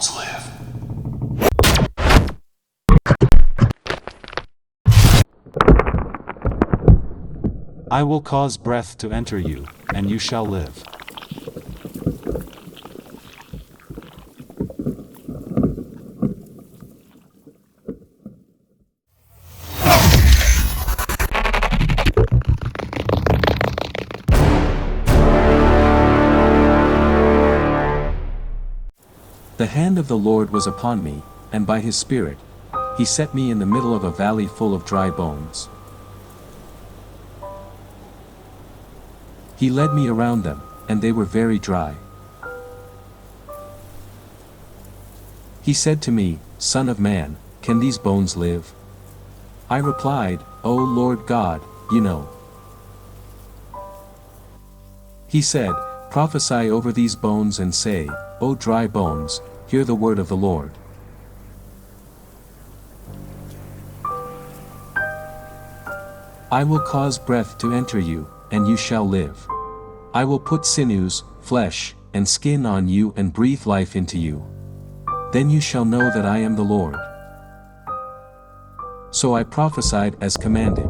bones live? I will cause breath to enter you, and you shall live. The hand of the Lord was upon me, and by his Spirit, he set me in the middle of a valley full of dry bones. He led me around them, and they were very dry. He said to me, Son of man, can these bones live? I replied, O Lord God, you know. He said, Prophesy over these bones and say, O dry bones, hear the word of the Lord. I will cause breath to enter you, and you shall live. I will put sinews, flesh, and skin on you and breathe life into you. Then you shall know that I am the Lord. So I prophesied as commanded.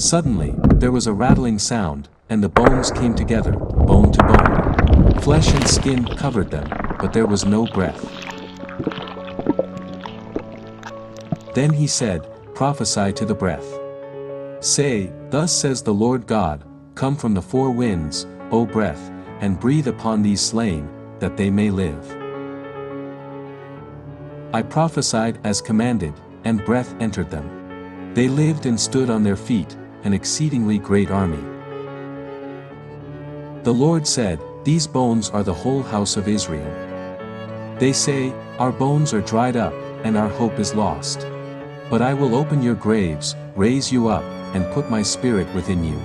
Suddenly, there was a rattling sound, and the bones came together, bone to bone. Flesh and skin covered them, but there was no breath. Then he said, Prophesy to the breath. Say, Thus says the Lord God, Come from the four winds, O breath, and breathe upon these slain, that they may live. I prophesied as commanded, and breath entered them. They lived and stood on their feet, an exceedingly great army. The Lord said, These bones are the whole house of Israel. They say, Our bones are dried up, and our hope is lost. But I will open your graves, raise you up, and put my spirit within you.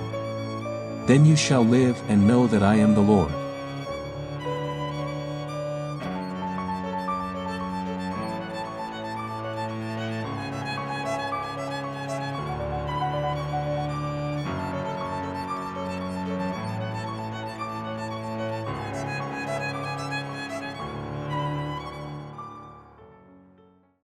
Then you shall live and know that I am the Lord.